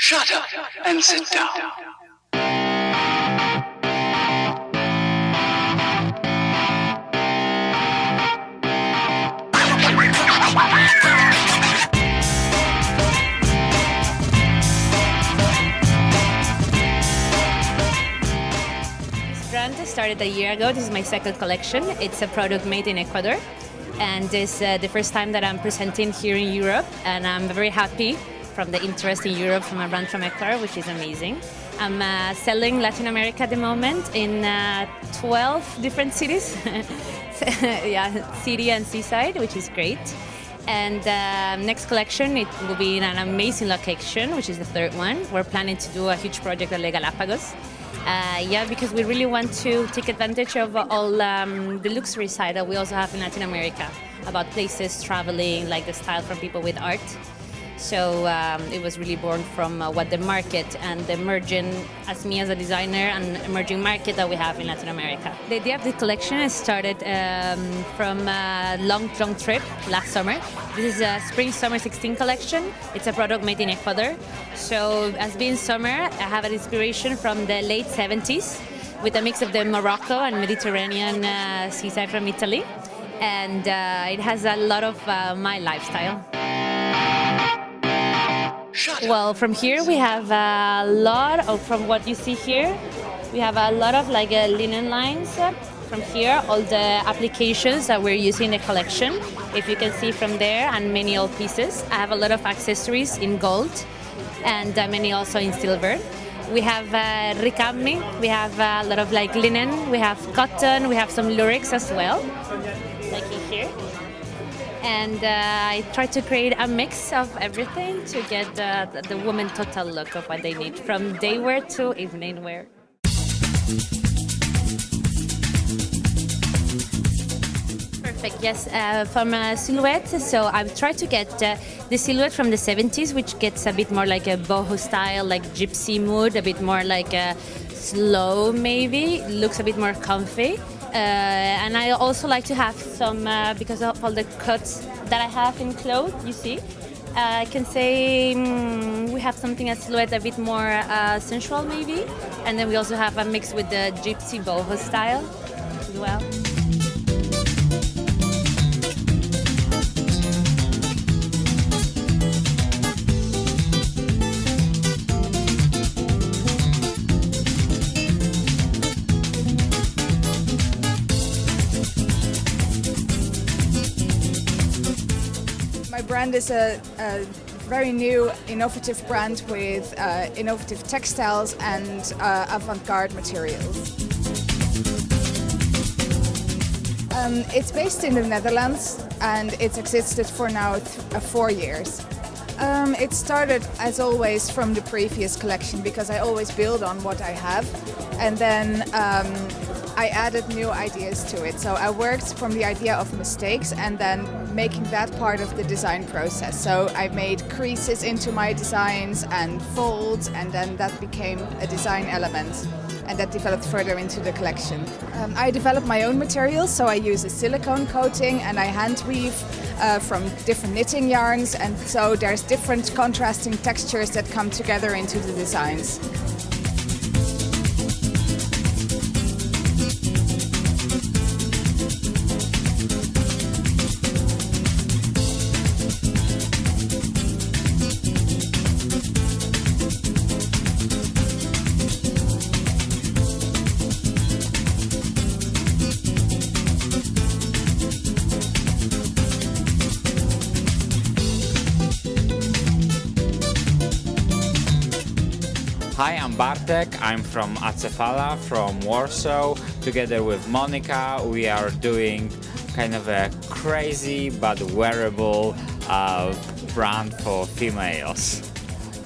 Shut up and sit down. This brand started a year ago. This is my second collection. It's a product made in Ecuador, and it's the first time that I'm presenting here in Europe, and I'm very happy from the interest in Europe from a brand from Ecuador, which is amazing. I'm selling Latin America at the moment in 12 different cities. Yeah, city and seaside, which is great. And next collection, it will be in an amazing location, which is the third one. We're planning to do a huge project at the Galapagos. Yeah, because we really want to take advantage of all the luxury side that we also have in Latin America, about places, traveling, like the style from people with art. So it was really born from what the market and the emerging, as me as a designer, and emerging market that we have in Latin America. The idea of the collection started from a long trip last summer. This is a Spring-Summer 16 collection. It's a product made in Ecuador. So as being summer, I have an inspiration from the late 70s with a mix of the Morocco and Mediterranean seaside from Italy. And it has a lot of my lifestyle. Well, from here we have a lot of, from what you see here, we have a lot of like linen lines. From here, all the applications that we're using in the collection, if you can see from there, and many old pieces. I have a lot of accessories in gold and many also in silver. We have ricami, we have a lot of like linen, we have cotton, we have some lurex as well, like in here. And I try to create a mix of everything to get the woman total look of what they need, from day wear to evening wear. Perfect, yes, from a silhouette. So I've tried to get the silhouette from the 70s, which gets a bit more like a boho style, like gypsy mood, a bit more like a slow maybe, looks a bit more comfy. And I also like to have some, because of all the cuts that I have in clothes, you see, I can say we have something, a silhouette a bit more sensual maybe. And then we also have a mix with the gypsy boho style as well. My brand is a very new, innovative brand with innovative textiles and avant-garde materials. It's based in the Netherlands and it's existed for now 4 years. It started, as always, from the previous collection because I always build on what I have, and then I added new ideas to it. So I worked from the idea of mistakes and then making that part of the design process. So I made creases into my designs and folds, and then that became a design element, and that developed further into the collection. I develop my own materials, so I use a silicone coating and I hand weave from different knitting yarns, and so there's different contrasting textures that come together into the designs. Hi, I'm Bartek. I'm from Acefala, from Warsaw. Together with Monica, we are doing kind of a crazy but wearable brand for females.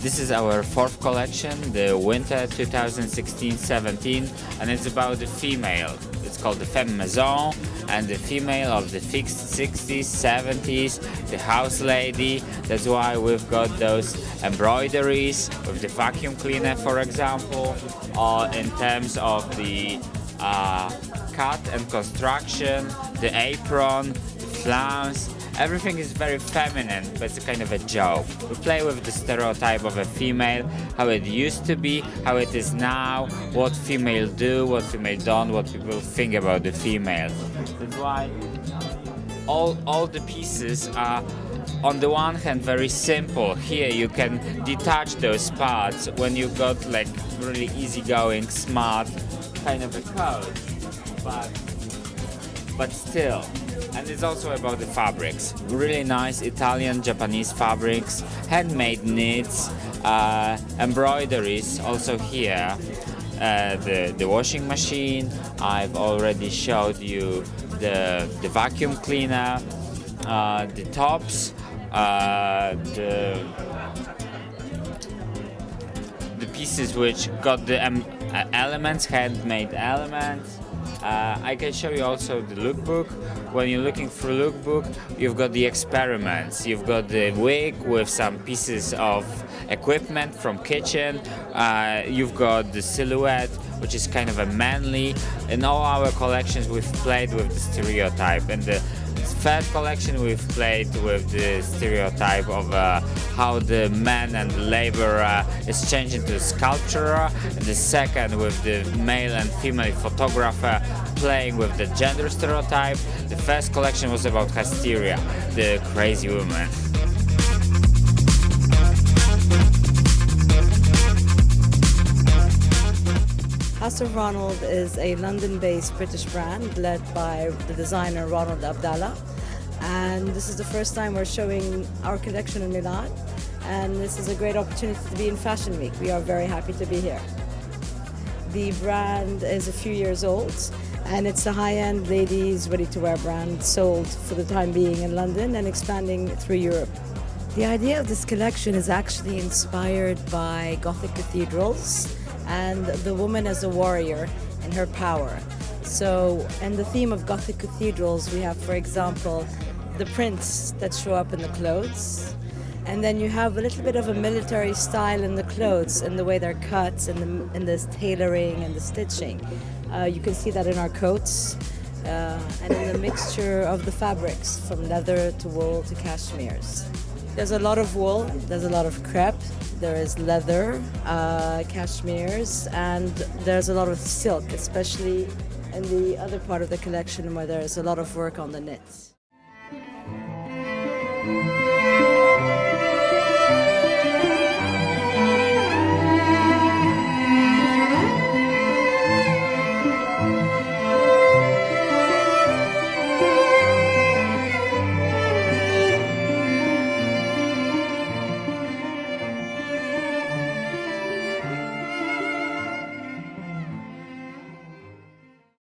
This is our fourth collection, the winter 2016-17, and it's about the female. It's called the Femme Maison, and the female of the 60s, 70s, the house lady. That's why we've got those embroideries with the vacuum cleaner, for example, or in terms of the cut and construction, the apron, the flounce. Everything is very feminine, but it's a kind of a joke. We play with the stereotype of a female, how it used to be, how it is now, what female do, what female don't, what people think about the female. That's why all the pieces are, on the one hand, very simple. Here you can detach those parts when you got like really easygoing, smart kind of a code, but still. And it's also about the fabrics. Really nice Italian, Japanese fabrics, handmade knits, embroideries also here. The washing machine, I've already showed you the vacuum cleaner, the tops, the pieces which got the elements, handmade elements. I can show you also the lookbook. When you're looking through lookbook, you've got the experiments. You've got the wig with some pieces of equipment from kitchen. You've got the silhouette, which is kind of a manly. In all our collections, we've played with the stereotype. In the third collection, we've played with the stereotype of how the man and the laborer is changing to sculptor. And the second, with the male and female photographer playing with the gender stereotype. The first collection was about hysteria, the crazy woman. House of Ronald is a London-based British brand led by the designer Ronald Abdallah, and this is the first time we're showing our collection in Milan, and this is a great opportunity to be in Fashion Week. We are very happy to be here. The brand is a few years old, and it's a high-end ladies ready-to-wear brand sold for the time being in London and expanding through Europe. The idea of this collection is actually inspired by Gothic cathedrals and the woman as a warrior and her power. So, and the theme of Gothic cathedrals, we have, for example, the prints that show up in the clothes, and then you have a little bit of a military style in the clothes and the way they're cut and the tailoring and the stitching. You can see that in our coats and in the mixture of the fabrics, from leather to wool to cashmeres. There's a lot of wool, there's a lot of crepe, there is leather, cashmeres, and there's a lot of silk, especially in the other part of the collection where there's a lot of work on the knits.